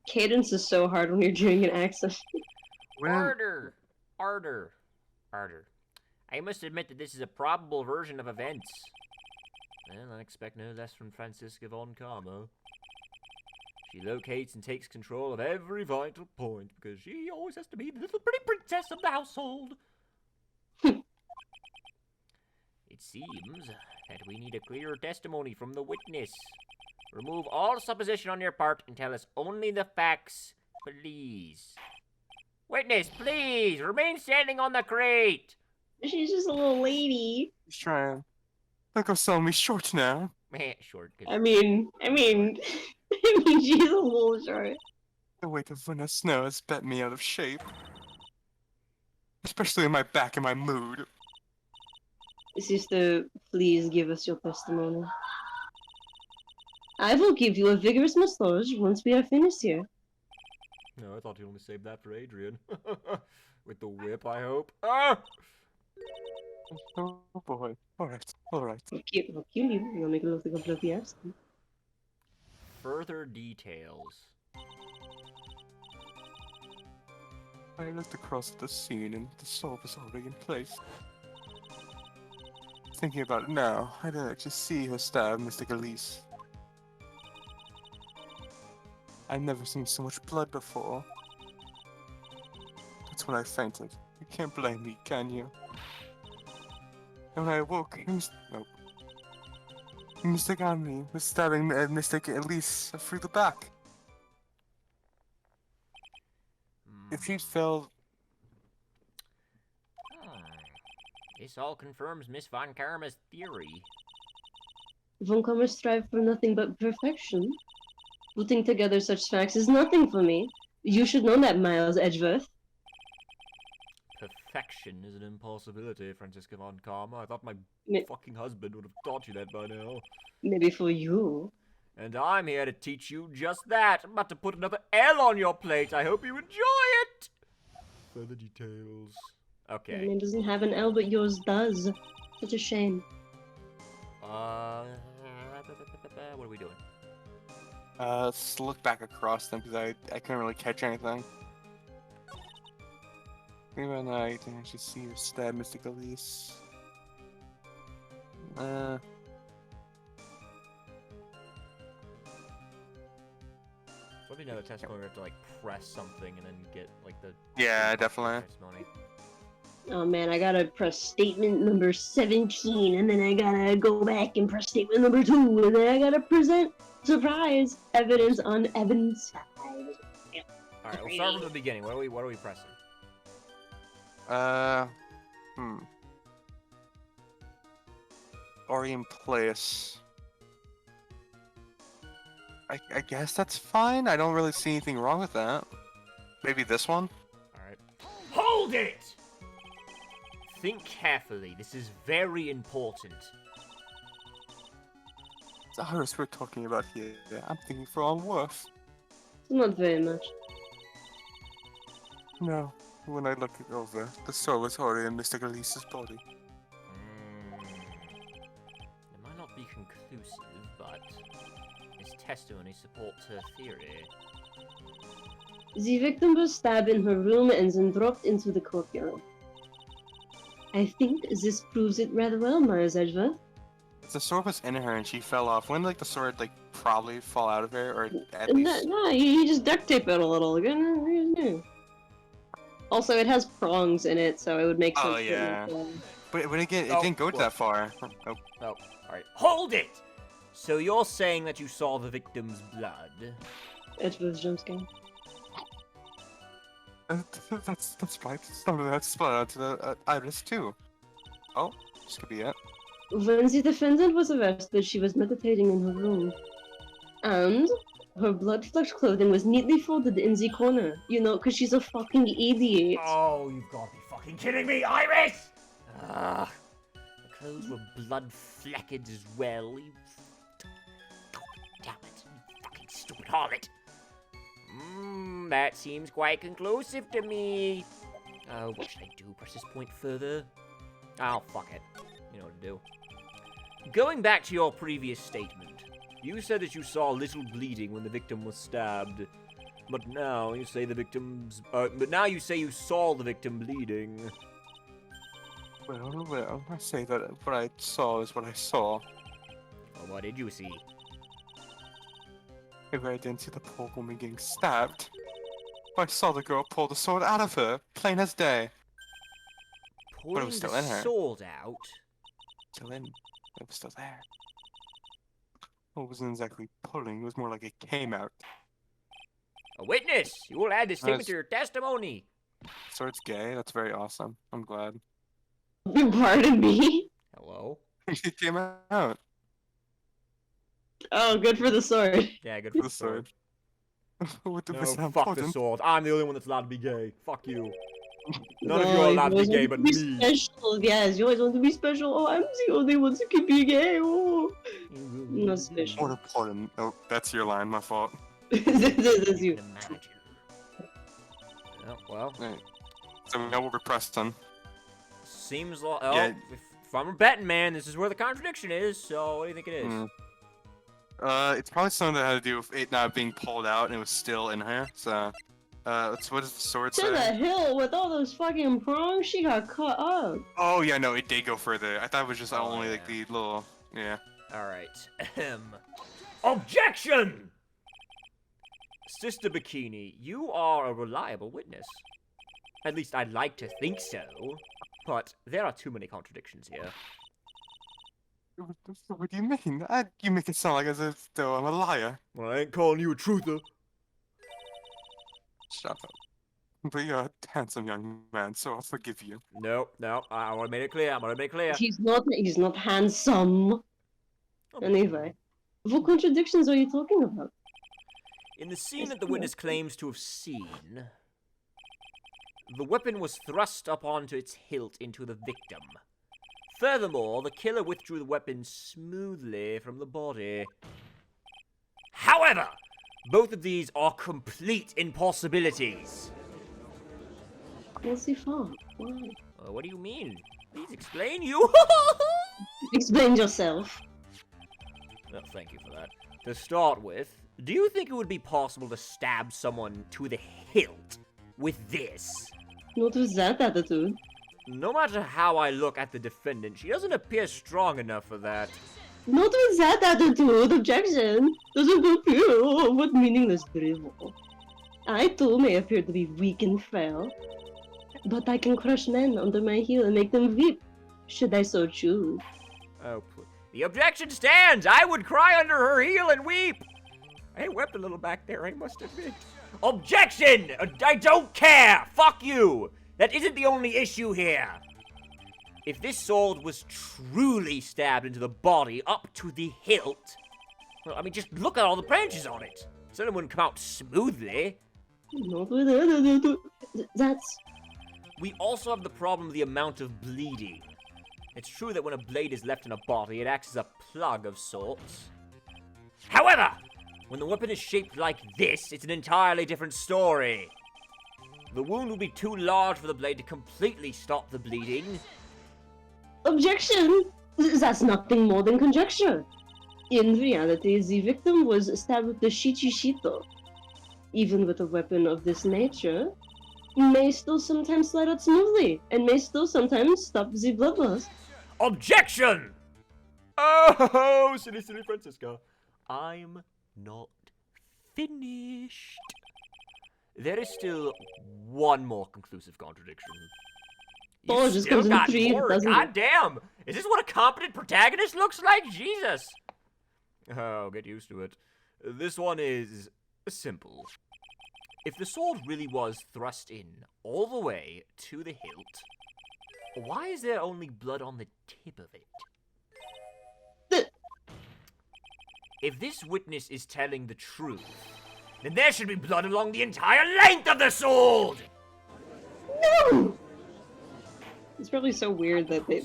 Cadence is so hard when you're doing an accent. Order! I must admit that this is a probable version of events. Well, I expect no less from Franziska von Karma. She locates and takes control of every vital point because she always has to be the little pretty princess of the household. It seems that we need a clearer testimony from the witness. Remove all supposition on your part and tell us only the facts, please. Witness, please, remain standing on the crate. She's just a little lady. He's trying. Look, I'm selling me short now. Short, I mean, I mean she's a little short. The weight of winter snow has bent me out of shape. Especially in my back and my mood. Sister, please give us your testimony. I will give you a vigorous massage once we are finished here. No, I thought you only saved that for Adrian. With the whip, I hope. Ah! Oh boy. Alright. Fuck you, you'll make it look like a bloody accident. Further details. I looked across at the scene and the sword was already in place. Thinking about it now, I didn't actually see her stab Mr. Elise. I've never seen so much blood before. That's when I fainted. You can't blame me, can you? And when I awoke, Mr. Gandhi was stabbing Mr. Elise through the back. If you'd fell... This all confirms Miss Von Karma's theory. Von Karma strive for nothing but perfection. Putting together such facts is nothing for me. You should know that, Miles Edgeworth. Perfection is an impossibility, Francisca Von Karma. I thought my fucking husband would have taught you that by now. Maybe for you. And I'm here to teach you just that. I'm about to put another L on your plate. I hope you enjoy it. Further details. Okay. Mine doesn't have an L, but yours does. Such a shame. What are we doing? Let's look back across them because I couldn't really catch anything. Maybe at night, I should see her stab Mr. Elise. Probably another testimony where you have to like press something and then get like the Yeah, definitely. testimony. Oh man, I gotta press statement number 17, and then I gotta go back and press statement number 2, and then I gotta present surprise evidence on evidence 5. Alright, we'll start from the beginning. What are we pressing? Already in place. I guess that's fine. I don't really see anything wrong with that. Maybe this one? Alright. Hold it! Think carefully. This is very important. It's Iris we're talking about here. I'm thinking for all worth. Not very much. No. When I looked it over, the soul was already in Mr. Elise's body. It might not be conclusive, but his testimony supports her theory. The victim was stabbed in her room and then dropped into the courtyard. I think this proves it rather well, Miles Edgeworth. If the sword was in her and she fell off, wouldn't like the sword probably fall out of her, or at least? No, you just duct tape it a little. Also, it has prongs in it, so it would make sense. Oh yeah. But it didn't go that far. Oh. Oh, alright. Hold it! So you're saying that you saw the victim's blood? Edgeworth's jump scare. That's right. Some of that's split onto the Iris too. Oh, this could be it. When the defendant was arrested, she was meditating in her room. And her blood-flecked clothing was neatly folded in the corner. You know, because she's a fucking idiot. Oh, you've got to be fucking kidding me, Iris! The clothes were blood-flecked as well. You... Damn it, you fucking stupid harlot. That seems quite conclusive to me. What should I do? Press this point further? Oh, fuck it. You know what to do. Going back to your previous statement, you said that you saw little bleeding when the victim was stabbed, but now you say now you say you saw the victim bleeding. Well, I say that what I saw is what I saw. Well, what did you see? Maybe I didn't see the poor woman getting stabbed. I saw the girl pull the sword out of her, plain as day. Pulling But it was still the in her. sword out? Still in. It was still there. It wasn't exactly pulling, it was more like it came out. A witness! You will add this statement Yes. to your testimony! Sword's gay. That's very awesome. I'm glad. Pardon me? Hello? It came out. Oh, good for the sword. Yeah, good for The the sword. What the No, was fuck the important? sword. I'm the only one that's allowed to be gay. Fuck you. None of you No, are allowed to be always gay want but be me. Special. Yes, you always want to be special. Oh, I'm the only one who can be gay. Oh, not special. More important. Oh, that's your line. My fault. That's you. Imagine. Oh, well, Right. So we know what we're pressed on. seems like. Oh, Yeah. if I'm a betting man, this is where the contradiction is. So, what do you think it is? It's probably something that had to do with it not being pulled out and it was still in her. So, what does the sword To the say? hill with all those fucking prongs, she got cut up. Oh yeah, no, it did go further. I thought it was just Oh, only like yeah. the little, yeah. All right. Objection! Sister Bikini, you are a reliable witness. At least I'd like to think so. But there are too many contradictions here. What do you mean? You make it sound like as if though I'm a liar. Well, I ain't calling you a truther. Shut up. But you're a handsome young man, so I'll forgive you. No, I want to make it clear. He's not handsome. Oh, Anyway, what contradictions are you talking about? in the scene that the witness claims to have seen, the weapon was thrust up onto its hilt into the victim. Furthermore, the killer withdrew the weapon smoothly from the body. However, both of these are complete impossibilities. What's he for? Why? What do you mean? Please explain, you. Explain yourself. Well, thank you for that. To start with, do you think it would be possible to stab someone to the hilt with this? Not with that attitude. No matter how I look at the defendant, she doesn't appear strong enough for that. Not with that attitude. Objection. Doesn't appear. Oh, what meaningless drivel. I too may appear to be weak and frail, but I can crush men under my heel and make them weep, should I so choose. Oh, the objection stands! I would cry under her heel and weep! I wept a little back there, I must admit. Objection! I don't care! Fuck you! That isn't the only issue here. If this sword was truly stabbed into the body up to the hilt, well, I mean, just look at all the branches on it. Certainly wouldn't come out smoothly. Not with that attitude. That's... We also have the problem of the amount of bleeding. It's true that when a blade is left in a body, it acts as a plug of sorts. However, when the weapon is shaped like this, it's an entirely different story. The wound will be too large for the blade to completely stop the bleeding. Objection! That's nothing more than conjecture. In reality, the victim was stabbed with the shichishito. Even with a weapon of this nature, may still sometimes slide out smoothly, and may still sometimes stop the blood loss. Objection! Oh, silly Francisca. I'm not finished. There is still one more conclusive contradiction. Oh, it just comes in three, doesn't it? God damn! Is this what a competent protagonist looks like? Jesus! Oh, get used to it. This one is simple. If the sword really was thrust in all the way to the hilt, why is there only blood on the tip of it? If this witness is telling the truth, then there should be blood along the entire length of the sword! No! It's probably so weird that they...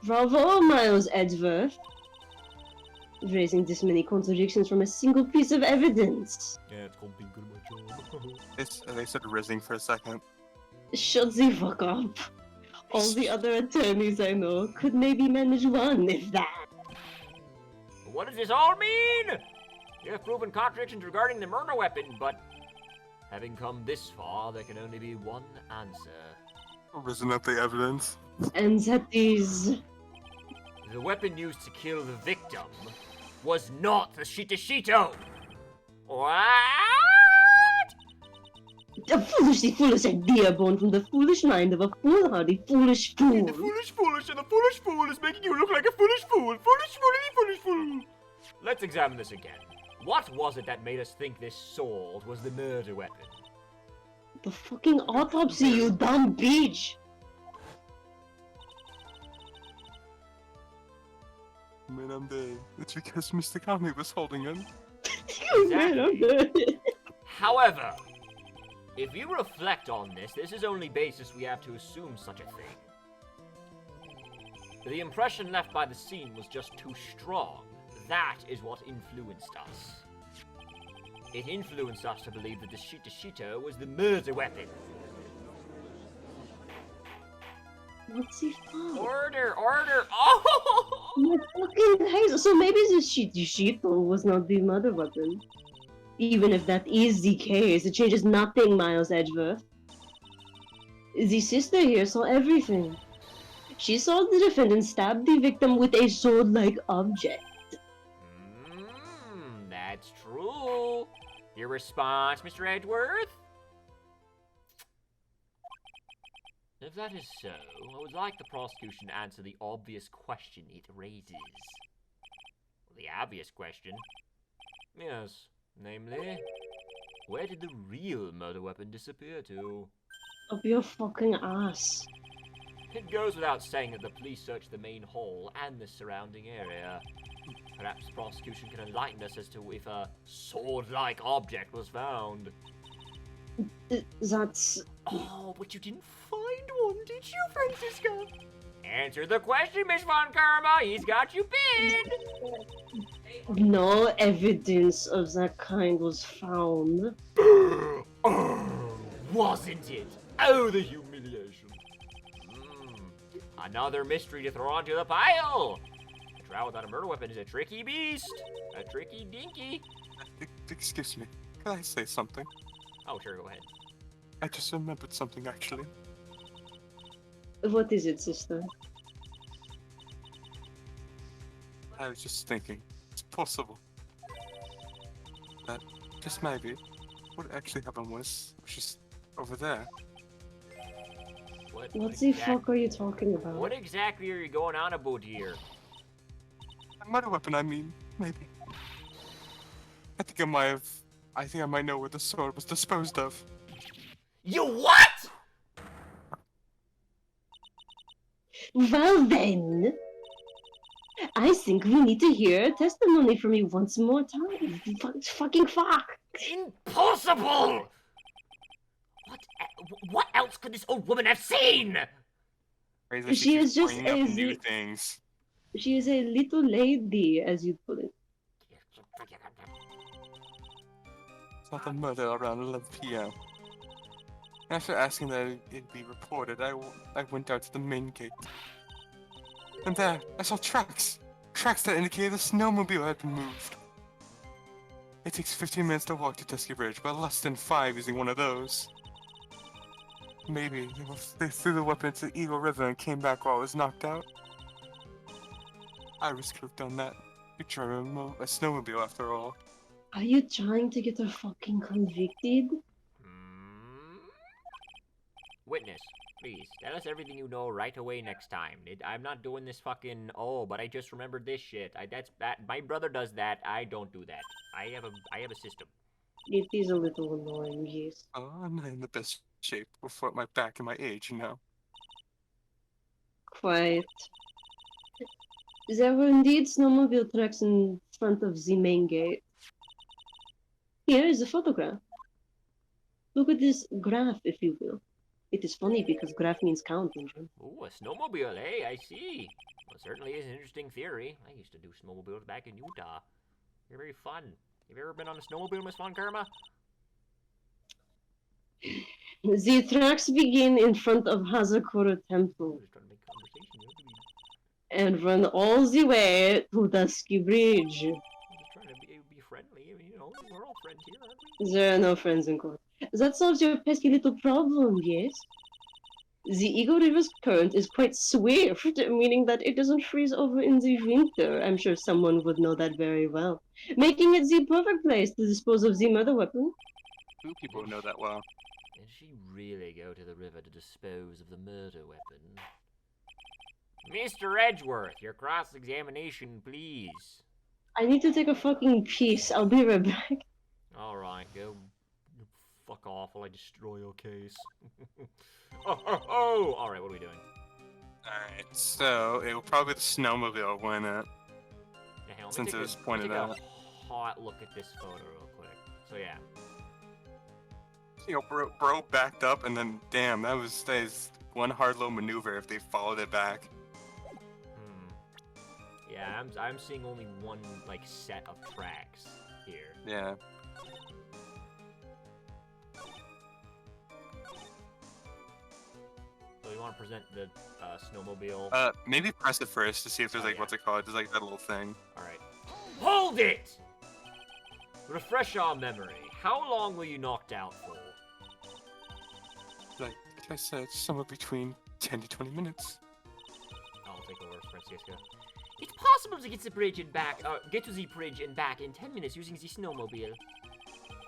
Bravo, Miles Edgeworth. Raising this many contradictions from a single piece of evidence. Yeah, it's called being good at my job. They said rizzing for a second. Shut the fuck up. All the other attorneys I know could maybe manage one, if that. What does this all mean? You have proven contradictions regarding the murder weapon, but having come this far, there can only be one answer. Isn't that the evidence? And that is... The weapon used to kill the victim was not the Shitashito. What? A foolish idea born from the foolish mind of a foolhardy foolish fool. The foolish, and the foolish fool is making you look like a foolish fool. Foolish fool. Let's examine this again. What was it that made us think this sword was the murder weapon? The fucking autopsy, you dumb bitch! Man, I'm dead. It's because Mr. Kami was holding him. Man, I'm dead. However, if you reflect on this, this is only basis we have to assume such a thing. The impression left by the scene was just too strong. That is what influenced us. It influenced us to believe that the Shito was the murder weapon. What's he for? Order! Oh! My fucking days. So maybe the Shito was not the murder weapon. Even if that is the case, it changes nothing, Miles Edgeworth. The sister here saw everything. She saw the defendant stab the victim with a sword-like object. That's true. Your response, Mr. Edgeworth? If that is so, I would like the prosecution to answer the obvious question it raises. The obvious question? Yes, namely, where did the real murder weapon disappear to? Up your fucking ass. It goes without saying that the police searched the main hall and the surrounding area. Perhaps the prosecution can enlighten us as to if a sword-like object was found. That's... Oh, but you didn't find one, did you, Francisca? Answer the question, Miss Von Karma. He's got you pinned. No evidence of that kind was found. Wasn't it? Oh, the humiliation. Another mystery to throw onto the pile. A trial without a murder weapon is a tricky beast. A tricky dinky. Excuse me. Can I say something? Oh, sure, go ahead. I just remembered something, actually. What is it, sister? I was just thinking. It's possible that, just maybe, what actually happened was just over there. What the fuck are you talking about? What exactly are you going on about here? A murder weapon, I mean, maybe. I think I might know where the sword was disposed of. You what? Well then, I think we need to hear testimony from you once more time. Fucking fuck. Impossible! What else could this old woman have seen? She is just bringing up new things. She is a little lady, as you put it. It's not the murder around 11 p.m. After asking that it be reported, I went out to the main gate. And there, I saw tracks! Tracks that indicated the snowmobile had been moved. It takes 15 minutes to walk to Tusky Bridge, but less than 5 using one of those. Maybe they threw the weapon into the Eagle River and came back while it was knocked out. I risk have done that. You drive a snowmobile after all. Are you trying to get her fucking convicted? Witness, please, tell us everything you know right away next time. I'm not doing this fucking, oh, but I just remembered this shit. That's bad. My brother does that. I don't do that. I have a system. It is a little annoying, yes. Oh, I'm not in the best shape before my back and my age, you know. Quite. There were indeed snowmobile tracks in front of the main gate. Here is a photograph. Look at this graph, if you will. It is funny because graph means counting. Ooh, a snowmobile, eh? I see. Well, it certainly is an interesting theory. I used to do snowmobiles back in Utah. They're very fun. Have you ever been on a snowmobile, Miss Von Karma? The tracks begin in front of Hazakura Temple Just trying to make conversation, and run all the way to Dusky Bridge. I'm just trying to be friendly. I mean, you know, we're all friends here, aren't we? There are no friends in court. That solves your pesky little problem, yes? The Eagle River's current is quite swift, meaning that it doesn't freeze over in the winter. I'm sure someone would know that very well, making it the perfect place to dispose of the murder weapon. Two people know that well. Did she really go to the river to dispose of the murder weapon? Mr. Edgeworth, your cross-examination, please. I need to take a fucking piss. I'll be right back. Alright, go Fuck off while I destroy your case. Oh! Alright, what are we doing? Alright, so it will probably be the snowmobile when Yeah, hang on, since it was pointed let me out. take a hot look at this photo real quick. So yeah. You know, bro backed up, and then damn, that is one hard low maneuver if they followed it back. Yeah, I'm seeing only one like set of tracks here. Yeah. So you want to present the snowmobile? Maybe press it first to see if there's like yeah. what's it called? There's like that little thing. All right. Hold it! Refresh our memory. How long were you knocked out for? Like I said, somewhere between 10 to 20 minutes. I'll take over, Francisco. It's possible to get to the bridge and back. Get to the bridge and back in 10 minutes using the snowmobile.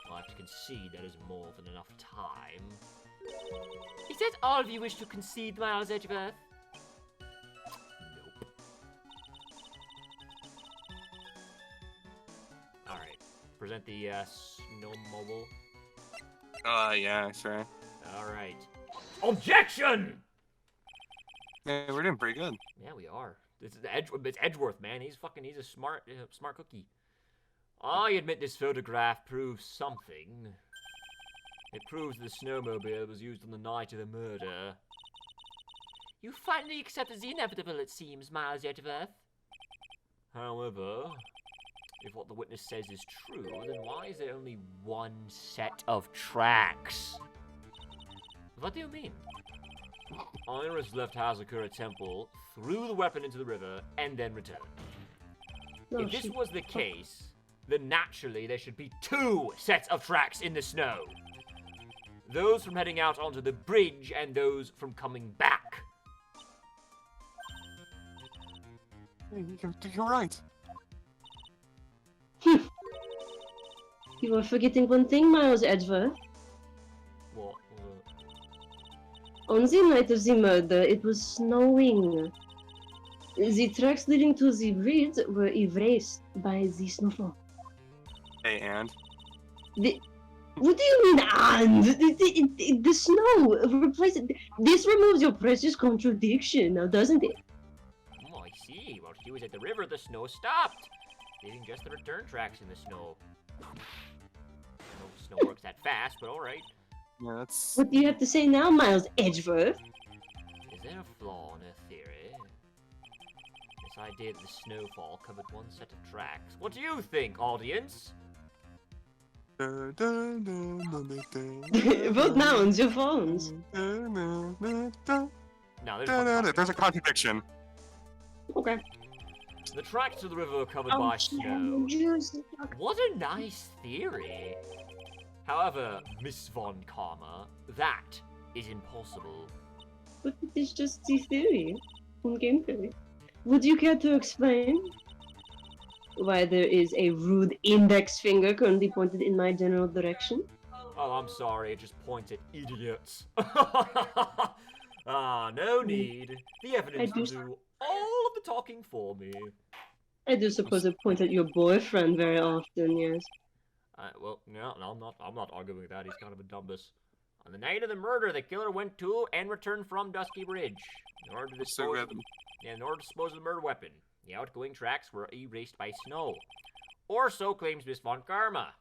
I'll have to concede that is more than enough time. Is that all you wish to concede, Miles Edgeworth? Nope. Alright. Present the snowmobile. Yeah, sure. Alright. Objection! Yeah, we're doing pretty good. Yeah, we are. It's Edgeworth, man. He's a smart cookie. I admit this photograph proves something. It proves the snowmobile was used on the night of the murder. You finally accepted the inevitable, it seems, Miles Edgeworth. However, if what the witness says is true, then why is there only one set of tracks? What do you mean? Iris left Hazakura Temple, threw the weapon into the river, and then returned. No, If this was the case, then naturally there should be two sets of tracks in the snow. Those from heading out onto the bridge and those from coming back. Hey, you're right. You are forgetting one thing, Miles Edgeworth. What? On the night of the murder, it was snowing. The tracks leading to the bridge were erased by the snowfall. Hey, and? What do you mean, and? The snow replaces... This removes your precious contradiction, now doesn't it? Oh, I see. While she was at the river, the snow stopped, leaving just the return tracks in the snow. No snow works that fast, but alright. Yeah, that's... What do you have to say now, Miles Edgeworth? Is there a flaw in her theory? This idea that the snowfall covered one set of tracks. What do you think, audience? Vote now on your phones. No, There's a contradiction. Okay. The tracks to the river are covered by snow. What a nice theory. However, Miss Von Karma, that is impossible. But it is just the theory. On game theory. Would you care to explain why there is a rude index finger currently pointed in my general direction? Oh, I'm sorry, it just points at idiots. No need. The evidence will do all of the talking for me. I do suppose it points at your boyfriend very often, yes. Well, no, I'm not arguing with that. He's kind of a dumbus. On the night of the murder, the killer went to and returned from Dusky Bridge in order to dispose of the murder weapon. The outgoing tracks were erased by snow. Or so claims Miss Von Karma.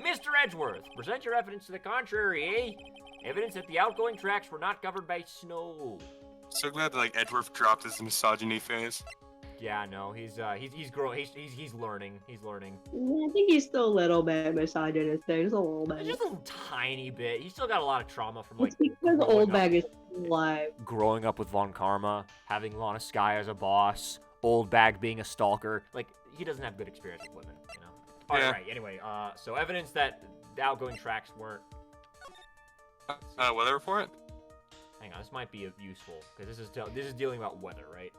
Mr. Edgeworth, present your evidence to the contrary, eh? Evidence that the outgoing tracks were not covered by snow. So glad that like Edgeworth dropped his misogyny phase. Yeah, no, he's growing. He's learning. He's learning. I think he's still a little bit misogynistic, just a little bit. Just a little tiny bit. He's still got a lot of trauma from like. It's because Old Bag is alive. Growing up with Von Karma, having Lana Skye as a boss, Old Bag being a stalker, like he doesn't have good experience with women, you know. Yeah. Alright, anyway, so evidence that the outgoing tracks weren't. Weather report? Hang on, this might be useful because this is dealing about weather, right?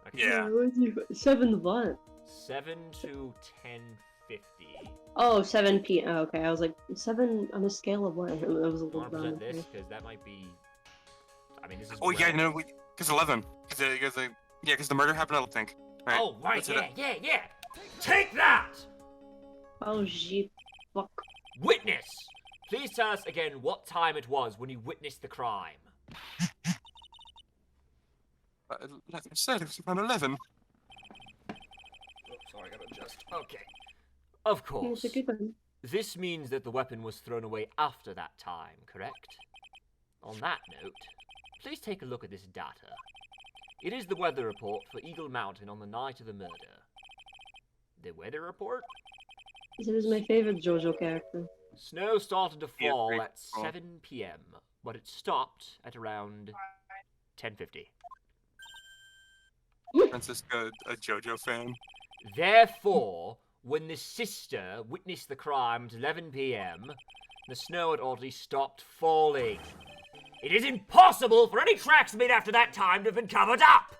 Okay. Yeah. 7 what? 7 to 10:50. Oh, 7 p.m. Oh, okay, I was like, 7 on a scale of what? I was a I little want to present dumb. this because that might be. I mean, this is. Oh yeah, no, because 11. Because the murder happened, I think. Right. Oh right, What's it yeah. Take that, Oh, shit. Fuck. witness. Please tell us again what time it was when you witnessed the crime. Like I said, it was around 11. Oh, sorry, I gotta adjust. Okay. Of Yeah, course. take your time. This means that the weapon was thrown away after that time, correct? On that note, please take a look at this data. It is the weather report for Eagle Mountain on the night of the murder. The weather report? This is my favorite JoJo character. Snow started to Yeah, fall great. at 7 p.m., but it stopped at around 10:50. Francisca, a JoJo fan. Therefore, when the sister witnessed the crime at 11 p.m., the snow had already stopped falling. It is impossible for any tracks made after that time to have been covered up!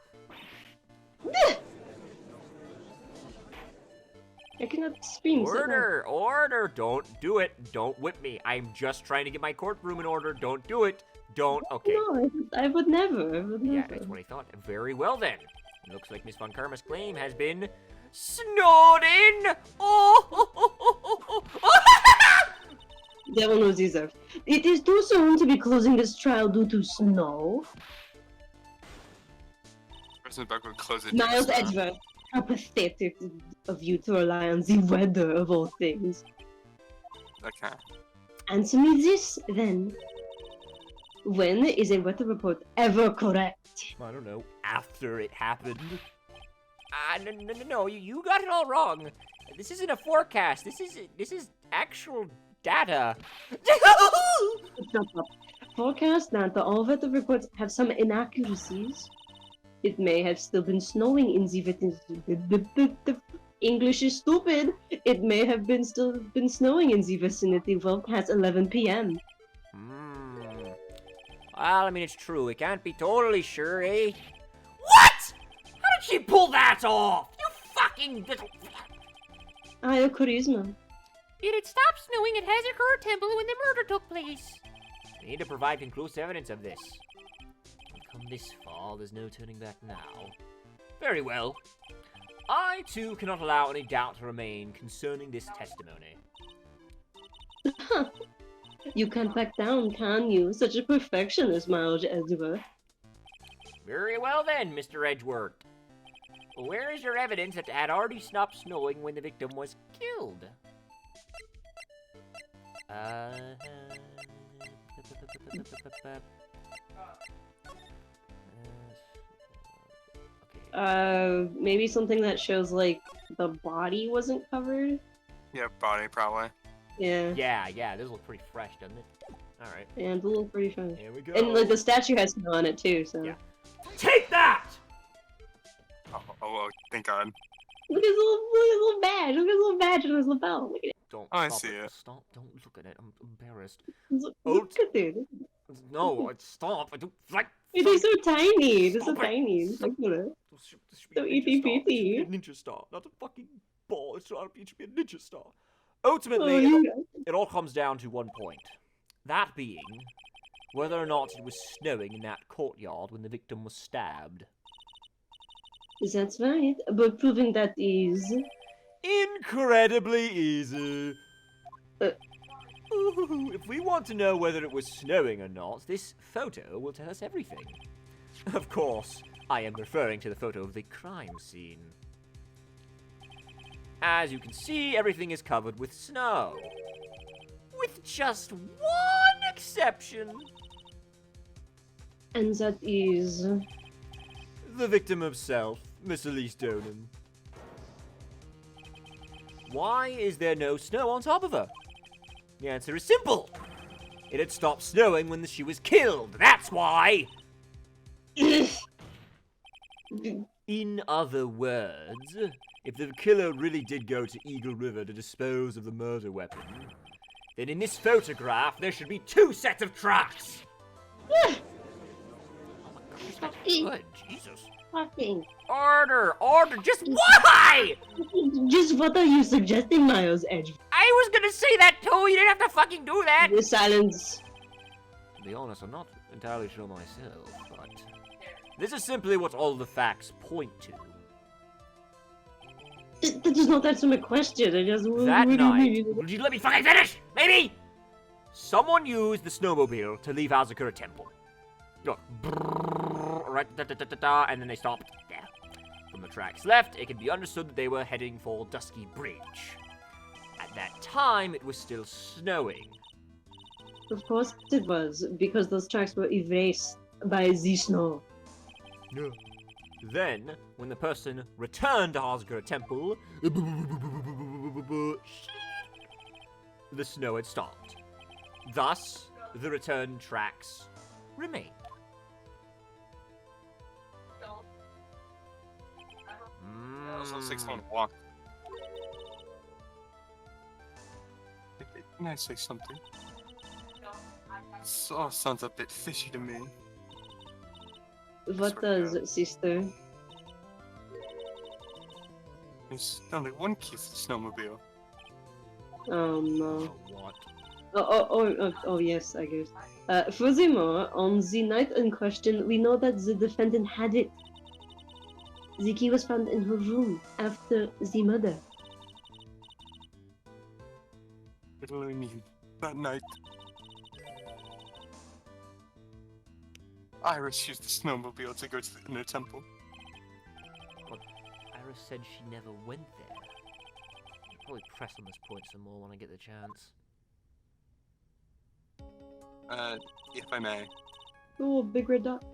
I cannot scream. sit down. Order! Don't do it. Don't whip me. I'm just trying to get my courtroom in order. Don't do it. Don't. Okay. No, I would never. I would never. Yeah, that's what I thought. Very well then. It looks like Miss Von Karma's claim has been snowed in. Oh! Devil knows deserved. It is too soon to be closing this trial due to snow. Person back would close it. Miles Edgeworth, how pathetic of you to rely on the weather of all things. Okay. Answer me this, then. When is a weather report ever correct? I don't know. After it happened. No. You got it all wrong. This isn't a forecast. This is actual data. Shut up. Forecast that all weather reports have some inaccuracies. It may have still been snowing in the English is stupid. It may have still been snowing in the vicinity well past 11 p.m. Well, I mean, it's true. We can't be totally sure, eh? What? How did she pull that off? You fucking little... I have charisma. It had stopped snowing at Hazakura Temple when the murder took place. We need to provide conclusive evidence of this. We've come this far, there's no turning back now. Very well. I, too, cannot allow any doubt to remain concerning this testimony. You can't back down, can you? Such a perfectionist, Miles Edgeworth. Very well then, Mr. Edgeworth. Where is your evidence that it had already stopped snowing when the victim was killed? Maybe something that shows, like, the body wasn't covered? Yeah, body probably. Yeah. Yeah, this looks pretty fresh, doesn't it? Alright. And a little pretty fun. Here we go. And, like, the statue has snow on it, too, so. Yeah. Take that! Oh, thank God. Look at his little badge! Look at his little badge on his lapel! Look at it! Don't Oh, I stop see it. it. Stop, don't look at it. I'm embarrassed. Look at it! No, stop. I don't like... It is so tiny! It's so Stop it. tiny! Look at it. This should So a ninja itty star. It should be a bitty. ninja star, not a fucking ball. It should be a ninja star. Ultimately, Oh, you it all comes down to one point. That being, whether or not it was snowing in that courtyard when the victim was stabbed. That's right, but proving that is... Incredibly easy. Uh. Ooh, if we want to know whether it was snowing or not, this photo will tell us everything. Of course, I am referring to the photo of the crime scene. As you can see, everything is covered with snow. With just one exception. And that is... The victim himself, Miss Elise Donan. Why is there no snow on top of her? The answer is simple. It had stopped snowing when she was killed. That's why. In other words, if the killer really did go to Eagle River to dispose of the murder weapon, then in this photograph there should be 2 sets of tracks. Oh my gosh, that's good. Jesus. Fucking... Order! Just why? Just what are you suggesting, Miles Edge? I was gonna say that too. You didn't have to fucking do that. The silence. To be honest, I'm not entirely sure myself, but this is simply what all the facts point to. That does not answer my question. I just... That night, would you let me fucking finish? Maybe? Someone used the snowmobile to leave Hazakura Temple. Look, brrrr, right, da-da-da-da-da, and then they stopped there. From the tracks left, it can be understood that they were heading for Dusky Bridge. At that time, it was still snowing. Of course it was, because those tracks were erased by the snow. No. Then, when the person returned to Hazakura Temple, the snow had stopped. Thus, the return tracks remained. Also, 6-1 walk. Can I say something? This all sounds a bit fishy to me. What does, sister? There's only one key for the snowmobile. Oh no. What? Oh, yes, I guess. Furthermore, on the night in question, we know that the defendant had it. The key was found in her room after the murder. What do I mean? That night, Iris used the snowmobile to go to the inner temple. Well, Iris said she never went there. I'll probably press on this point some more when I get the chance. If I may. Oh, big red dot.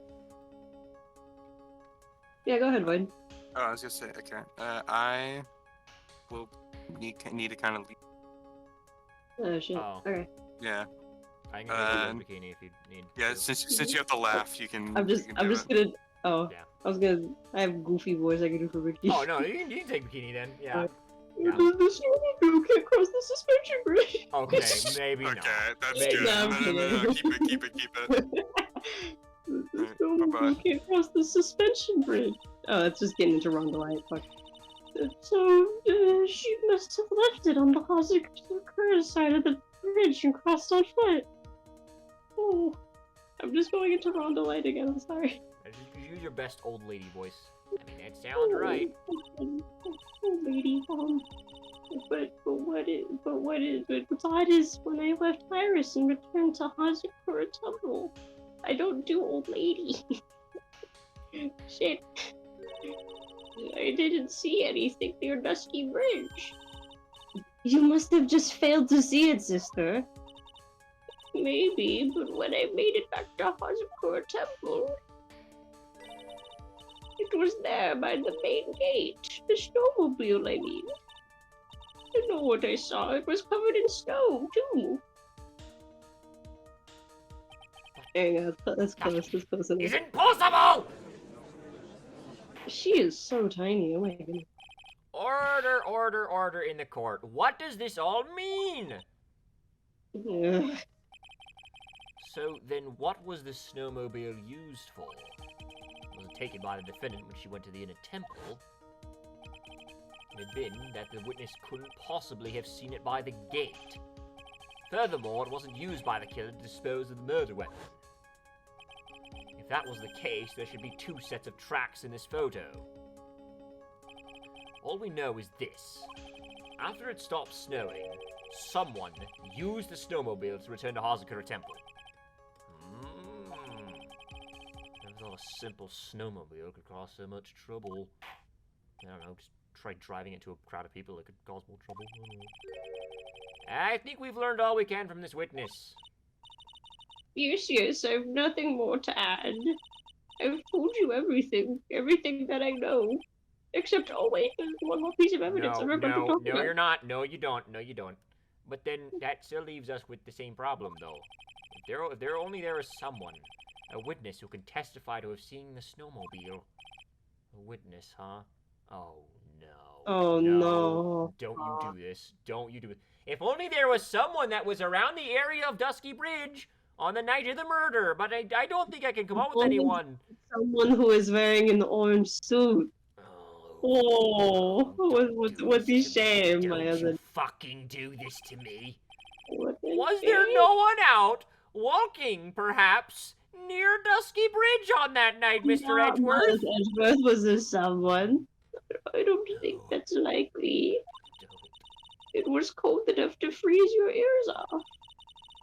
Yeah, go ahead, Void. Oh, I was gonna say, okay. I will need to kind of leave. Oh, shit. Oh. Okay. Yeah. I can go to the bikini if you need. Yeah, to. since you have to laugh, you can. I'm just do gonna. Oh, Yeah. I have goofy voice I can do for Ricky. Oh no, you can take bikini then. Yeah. Yeah. The snowmobile can't cross the suspension bridge. Okay, maybe Okay, not. that's Maybe. good. No, I'm No, kidding. keep it. The Alright, snowmobile bye-bye. can't cross the suspension bridge. Oh, that's just getting into Rondolite. Fuck. So, she must have left it on the Hazakura side of the bridge and crossed on foot. Oh, I'm just going into Rondolite again, I'm sorry. Just use your best old lady voice. I mean, that sounds right. Oh, lady, but that is when I left Iris and returned to Hazakura Temple. I don't do old lady. Shit. I didn't see anything near Dusky Bridge. You must have just failed to see it, sister. Maybe, but when I made it back to Hazakura Temple, it was there by the main gate. The snowmobile, I mean. You know what I saw? It was covered in snow, too. There you go. That's close. That's close enough. It's impossible! She is so tiny. Oh my goodness. Order in the court. What does this all mean? Ugh. So then what was the snowmobile used for? Was it taken by the defendant when she went to the inner temple? It had been that the witness couldn't possibly have seen it by the gate. Furthermore, it wasn't used by the killer to dispose of the murder weapon. If that was the case, there should be 2 sets of tracks in this photo. All we know is this. After it stopped snowing, someone used the snowmobile to return to Hazakura Temple. Never thought a simple snowmobile could cause so much trouble. I don't know, just try driving into a crowd of people that could cause more trouble. I think we've learned all we can from this witness. Yes, I've nothing more to add. I've told you everything that I know. Except, oh wait, there's one more piece of evidence I remember to talk about. You're not. No, you don't. But then that still leaves us with the same problem, though. If there is someone, a witness who can testify to have seen the snowmobile. A witness, huh? Oh no. Oh no. Don't you do this. Don't you do it. If only there was someone that was around the area of Dusky Bridge on the night of the murder, but I don't think I can come up with anyone. Someone who is wearing an orange suit. Oh, what a shame, my Don't you husband. fucking do this to me. What a Was there shame. no one out, walking, perhaps, near Dusky Bridge on that night, Mr. Not Edgeworth? Miles Edgeworth, was there someone? I don't think that's likely. It was cold enough to freeze your ears off.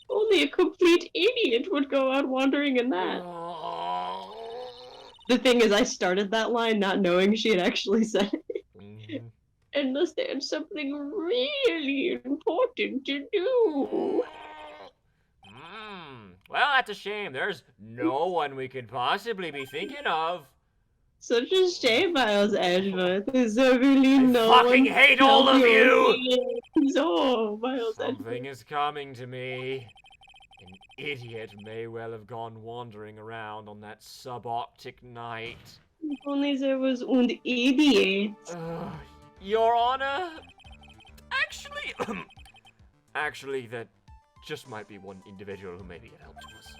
Only a complete idiot would go out wandering in that. The thing is, I started that line not knowing she had actually said it. Mhm. Unless they had something really important to do. Well, that's a shame. There's no one we could possibly be thinking of. Such a shame, Miles Edgeworth. There's really I no fucking one hate to help all of you! Oh, Miles Something is coming to me. An idiot may well have gone wandering around on that subarctic night. If only there was an idiot. Your Honor? Actually, actually, that just might be one individual who may be a help to us.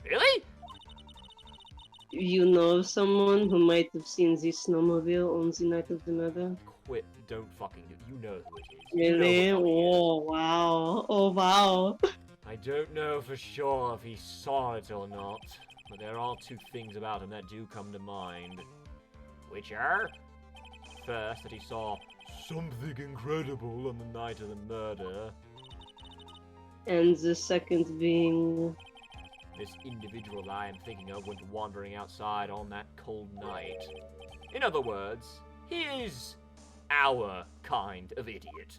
Really? You know of someone who might have seen the snowmobile on the night of the murder? Quit. Don't fucking do it. You know who it is. You know Really? who it is. Oh, wow. Oh, wow. I don't know for sure if he saw it or not, but there are two things about him that do come to mind. Which are? First, that he saw something incredible on the night of the murder. And the second being... This individual I am thinking of went wandering outside on that cold night. In other words, he is our kind of idiot.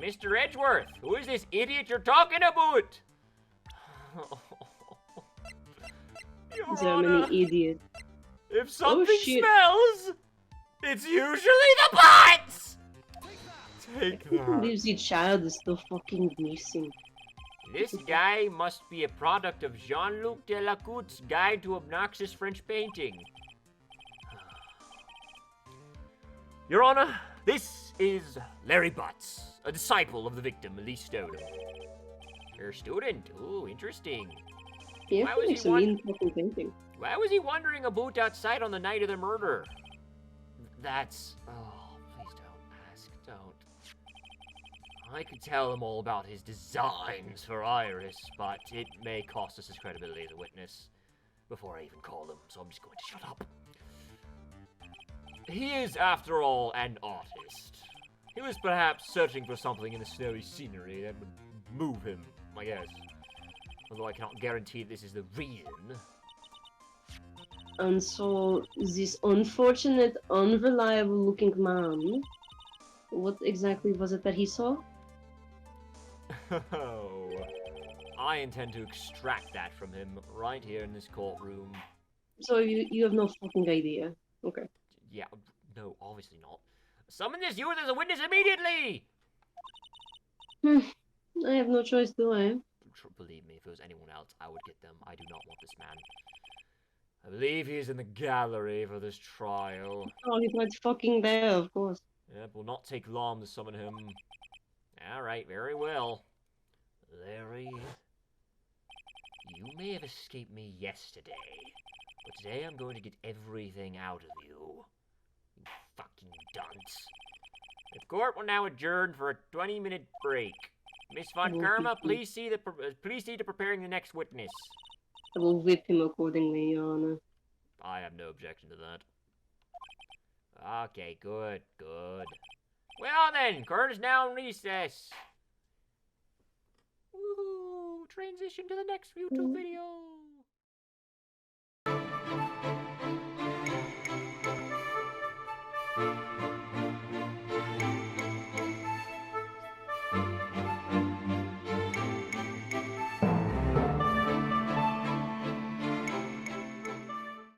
Mr. Edgeworth, who is this idiot you're talking about? Your There are Honor, many idiots. if something shit. smells, it's usually the butts! Take I can't that. believe the child is still fucking missing. This guy must be a product of Jean-Luc Delacoute's Guide to Obnoxious French Painting. Your Honor, this is Larry Butts, a disciple of the victim, Elise Stodham. Her student? Ooh, interesting. He Why actually was makes he a mean fucking painting. Why was he wandering about outside on the night of the murder? That's... Oh, please don't ask, don't. I could tell him all about his designs for Iris, but it may cost us his credibility as a witness before I even call him, so I'm just going to shut up. He is, after all, an artist. He was perhaps searching for something in the snowy scenery that would move him, I guess. Although I cannot guarantee this is the reason. And so, this unfortunate, unreliable-looking man, what exactly was it that he saw? Oh, I intend to extract that from him right here in this courtroom. So you have no fucking idea. Okay. Yeah, no, obviously not. Summon this youth as a witness immediately! I have no choice, do I? Believe me, if it was anyone else, I would get them. I do not want this man. I believe he's in the gallery for this trial. Oh, he's right fucking there, of course. It will not take long to summon him. Alright, very well. Larry, you may have escaped me yesterday, but today I'm going to get everything out of you. You fucking dunce. The court will now adjourn for a 20-minute break. Miss Von Karma, please see to preparing the next witness. I will whip him accordingly, Your Honor. I have no objection to that. Okay, good, good. Well then, court is now in recess. Woohoo! Transition to the next YouTube video.